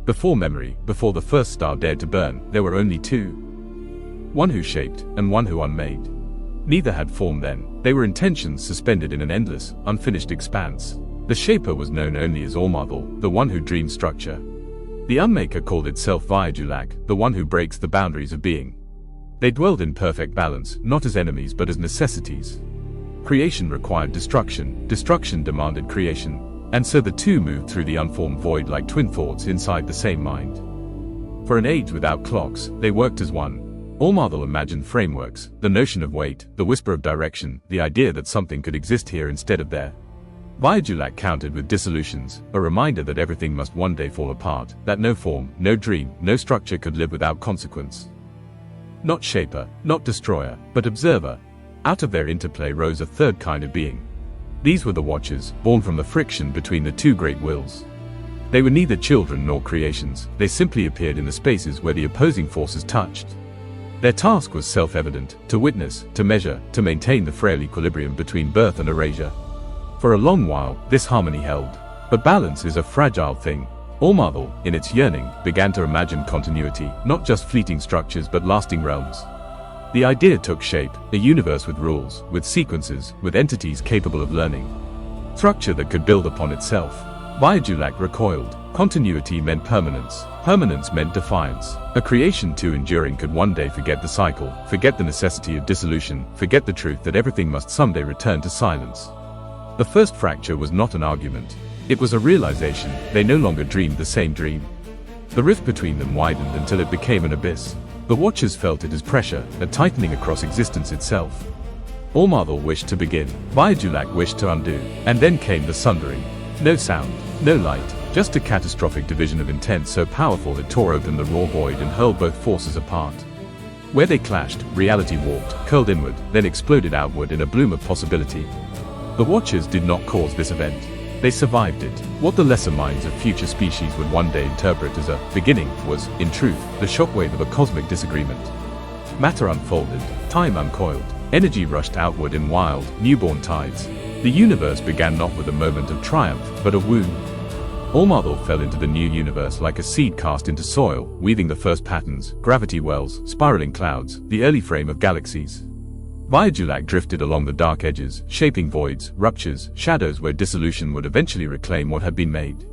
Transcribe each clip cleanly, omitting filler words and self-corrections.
Before memory, before the first star dared to burn, there were only two. One who shaped, and one who unmade. Neither had form then. They were intentions suspended in an endless, unfinished expanse. The shaper was known only as Allmarvel, the one who dreamed structure. The unmaker called itself Viadulak, the one who breaks the boundaries of being. They dwelled in perfect balance, not as enemies but as necessities. Creation required destruction, destruction demanded creation, and so the two moved through the unformed void like twin thoughts inside the same mind. For an age without clocks, they worked as one. Allmarvel imagined frameworks, the notion of weight, the whisper of direction, the idea that something could exist here instead of there. Viadulak countered with dissolutions, a reminder that everything must one day fall apart, that no form, no dream, no structure could live without consequence. Not shaper, not destroyer, but observer. Out of their interplay rose a third kind of being. These were the Watchers, born from the friction between the two great wills. They were neither children nor creations, they simply appeared in the spaces where the opposing forces touched. Their task was self-evident, to witness, to measure, to maintain the frail equilibrium between birth and erasure. For a long while, this harmony held. But balance is a fragile thing. Allmarvel, in its yearning, began to imagine continuity, not just fleeting structures but lasting realms. The idea took shape, a universe with rules, with sequences, with entities capable of learning. Structure that could build upon itself. Viadulak recoiled. Continuity meant permanence. Permanence meant defiance. A creation too enduring could one day forget the cycle, forget the necessity of dissolution, forget the truth that everything must someday return to silence. The first fracture was not an argument. It was a realization. They no longer dreamed the same dream. The rift between them widened until it became an abyss. The Watchers felt it as pressure, a tightening across existence itself. Allmarvel wished to begin. Viadulak wished to undo. And then came the sundering. No sound, no light, just a catastrophic division of intent so powerful it tore open the raw void and hurled both forces apart. Where they clashed, reality warped, curled inward, then exploded outward in a bloom of possibility. The Watchers did not cause this event. They survived it. What the lesser minds of future species would one day interpret as a beginning was, in truth, the shockwave of a cosmic disagreement. Matter unfolded, time uncoiled, energy rushed outward in wild, newborn tides. The universe began not with a moment of triumph, but a wound. Allmarvel fell into the new universe like a seed cast into soil, weaving the first patterns, gravity wells, spiraling clouds, the early frame of galaxies. Viadulak drifted along the dark edges, shaping voids, ruptures, shadows where dissolution would eventually reclaim what had been made.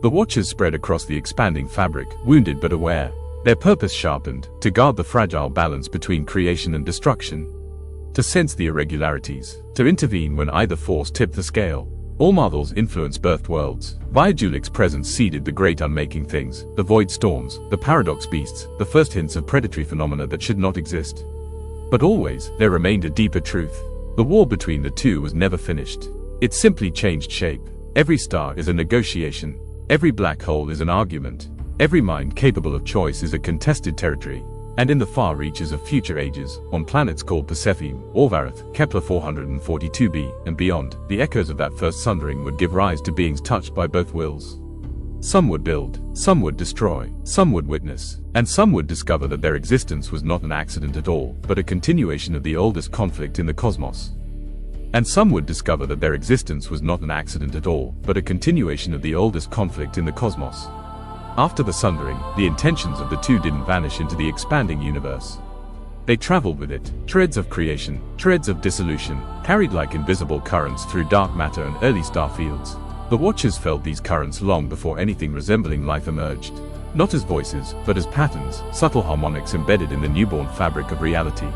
The Watchers spread across the expanding fabric, wounded but aware. Their purpose sharpened, to guard the fragile balance between creation and destruction. To sense the irregularities, to intervene when either force tipped the scale. Allmarvel's influence birthed worlds. Viadulak's presence seeded the great unmaking things, the void storms, the paradox beasts, the first hints of predatory phenomena that should not exist. But always, there remained a deeper truth. The war between the two was never finished. It simply changed shape. Every star is a negotiation. Every black hole is an argument. Every mind capable of choice is a contested territory. And in the far reaches of future ages, on planets called Persephone, Orvarath, Kepler 442b, and beyond, the echoes of that first sundering would give rise to beings touched by both wills. Some would build, some would destroy, some would witness, and some would discover that their existence was not an accident at all, but a continuation of the oldest conflict in the cosmos. And some would discover that their existence was not an accident at all, but a continuation of the oldest conflict in the cosmos. After the sundering, the intentions of the two didn't vanish into the expanding universe. They traveled with it, treads of creation, treads of dissolution, carried like invisible currents through dark matter and early star fields. The Watchers felt these currents long before anything resembling life emerged. Not as voices, but as patterns, subtle harmonics embedded in the newborn fabric of reality.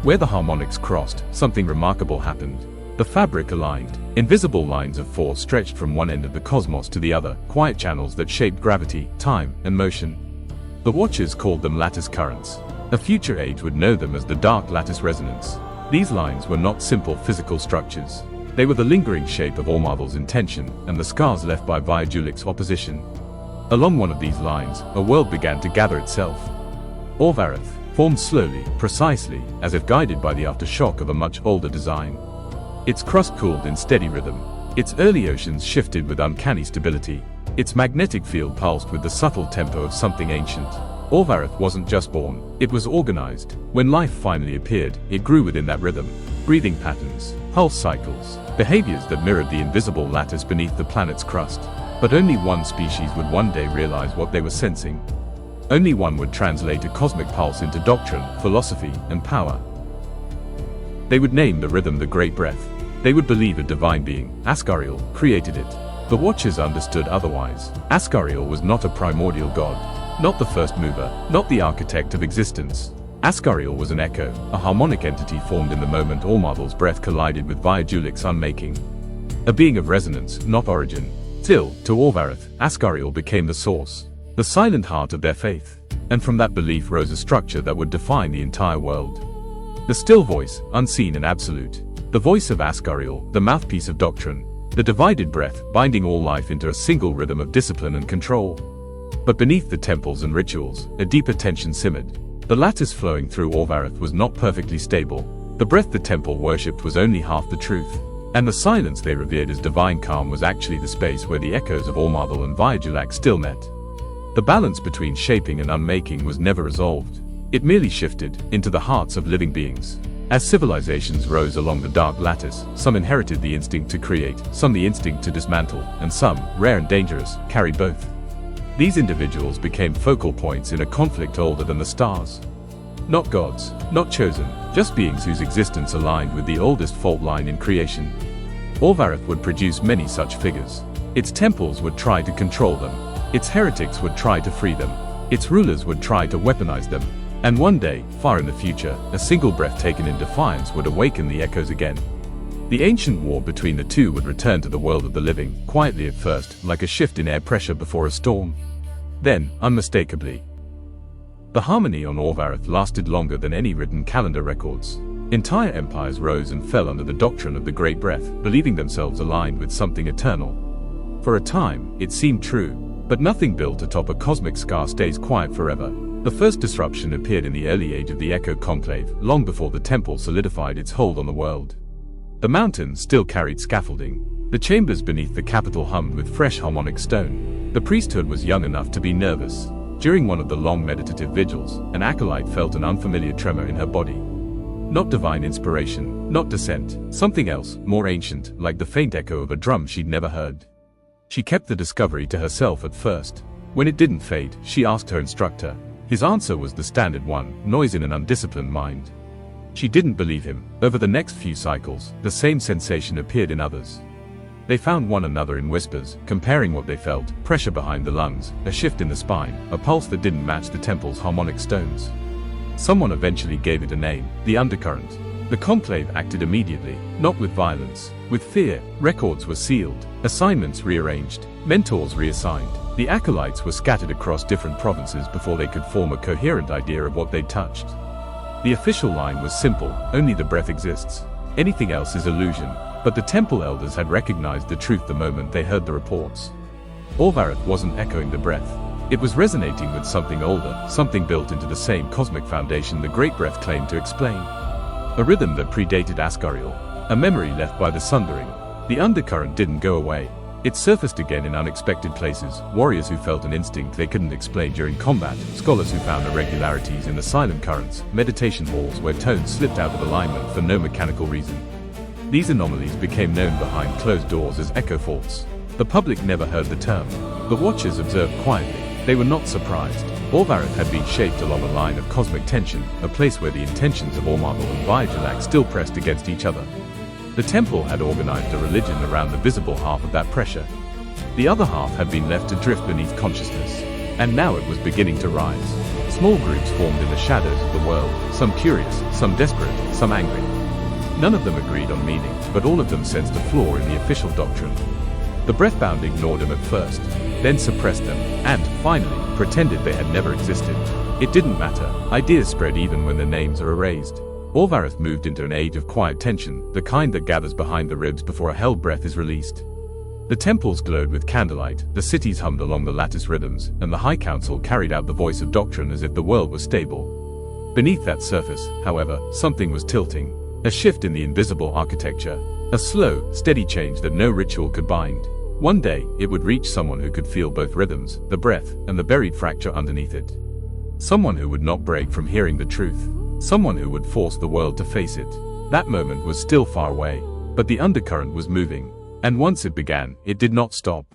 Where the harmonics crossed, something remarkable happened. The fabric aligned. Invisible lines of force stretched from one end of the cosmos to the other, quiet channels that shaped gravity, time, and motion. The Watchers called them lattice currents. A future age would know them as the dark lattice resonance. These lines were not simple physical structures. They were the lingering shape of Allmarvel's intention, and the scars left by Viadulak's opposition. Along one of these lines, a world began to gather itself. Orvarath formed slowly, precisely, as if guided by the aftershock of a much older design. Its crust cooled in steady rhythm. Its early oceans shifted with uncanny stability. Its magnetic field pulsed with the subtle tempo of something ancient. Orvarath wasn't just born, it was organized. When life finally appeared, it grew within that rhythm. Breathing patterns, pulse cycles, behaviors that mirrored the invisible lattice beneath the planet's crust. But only one species would one day realize what they were sensing. Only one would translate a cosmic pulse into doctrine, philosophy, and power. They would name the rhythm the Great Breath. They would believe a divine being, Ascariel, created it. The Watchers understood otherwise. Ascariel was not a primordial god, not the first mover, not the architect of existence. Ascariel was an echo, a harmonic entity formed in the moment Allmother's breath collided with Viajulic's unmaking. A being of resonance, not origin. Still, to Orvareth, Ascariel became the source, the silent heart of their faith. And from that belief rose a structure that would define the entire world. The still voice, unseen and absolute. The voice of Ascariel, the mouthpiece of doctrine. The divided breath, binding all life into a single rhythm of discipline and control. But beneath the temples and rituals, a deeper tension simmered. The lattice flowing through Orvareth was not perfectly stable. The breath the temple worshipped was only half the truth. And the silence they revered as divine calm was actually the space where the echoes of Allmother and Viajulic still met. The balance between shaping and unmaking was never resolved. It merely shifted into the hearts of living beings. As civilizations rose along the dark lattice, some inherited the instinct to create, some the instinct to dismantle, and some, rare and dangerous, carried both. These individuals became focal points in a conflict older than the stars. Not gods, not chosen, just beings whose existence aligned with the oldest fault line in creation. Orvareth would produce many such figures. Its temples would try to control them. Its heretics would try to free them. Its rulers would try to weaponize them. And one day, far in the future, a single breath taken in defiance would awaken the echoes again. The ancient war between the two would return to the world of the living, quietly at first, like a shift in air pressure before a storm. Then, unmistakably. The harmony on Orvareth lasted longer than any written calendar records. Entire empires rose and fell under the doctrine of the Great Breath, believing themselves aligned with something eternal. For a time, it seemed true, but nothing built atop a cosmic scar stays quiet forever. The first disruption appeared in the early age of the Echo Conclave, long before the temple solidified its hold on the world. The mountain still carried scaffolding. The chambers beneath the capital hummed with fresh harmonic stone. The priesthood was young enough to be nervous. During one of the long meditative vigils, an acolyte felt an unfamiliar tremor in her body. Not divine inspiration, not descent, something else, more ancient, like the faint echo of a drum she'd never heard. She kept the discovery to herself at first. When it didn't fade, she asked her instructor. His answer was the standard one, noise in an undisciplined mind. She didn't believe him. Over the next few cycles, the same sensation appeared in others. They found one another in whispers, comparing what they felt, pressure behind the lungs, a shift in the spine, a pulse that didn't match the temple's harmonic stones. Someone eventually gave it a name, the undercurrent. The conclave acted immediately, not with violence, with fear. Records were sealed, assignments rearranged, mentors reassigned. The acolytes were scattered across different provinces before they could form a coherent idea of what they'd touched. The official line was simple, only the breath exists. Anything else is illusion. But the temple elders had recognized the truth the moment they heard the reports. Orvareth wasn't echoing the breath. It was resonating with something older, something built into the same cosmic foundation the Great Breath claimed to explain. A rhythm that predated Ascariel, a memory left by the sundering. The undercurrent didn't go away. It surfaced again in unexpected places, warriors who felt an instinct they couldn't explain during combat, scholars who found irregularities in the silent currents, meditation halls where tones slipped out of alignment for no mechanical reason. These anomalies became known behind closed doors as echo faults. The public never heard the term. The Watchers observed quietly. They were not surprised. Orvareth had been shaped along a line of cosmic tension, a place where the intentions of Allmother and Viajulic still pressed against each other. The temple had organized a religion around the visible half of that pressure. The other half had been left to drift beneath consciousness. And now it was beginning to rise. Small groups formed in the shadows of the world, some curious, some desperate, some angry. None of them agreed on meaning, but all of them sensed a flaw in the official doctrine. The breathbound ignored them at first, then suppressed them, and, finally, pretended they had never existed. It didn't matter. Ideas spread even when their names are erased. Orvareth moved into an age of quiet tension, the kind that gathers behind the ribs before a held breath is released. The temples glowed with candlelight, the cities hummed along the lattice rhythms, and the High Council carried out the voice of doctrine as if the world was stable. Beneath that surface, however, something was tilting. A shift in the invisible architecture. A slow, steady change that no ritual could bind. One day, it would reach someone who could feel both rhythms, the breath, and the buried fracture underneath it. Someone who would not break from hearing the truth. Someone who would force the world to face it. That moment was still far away, but the undercurrent was moving. And once it began, it did not stop.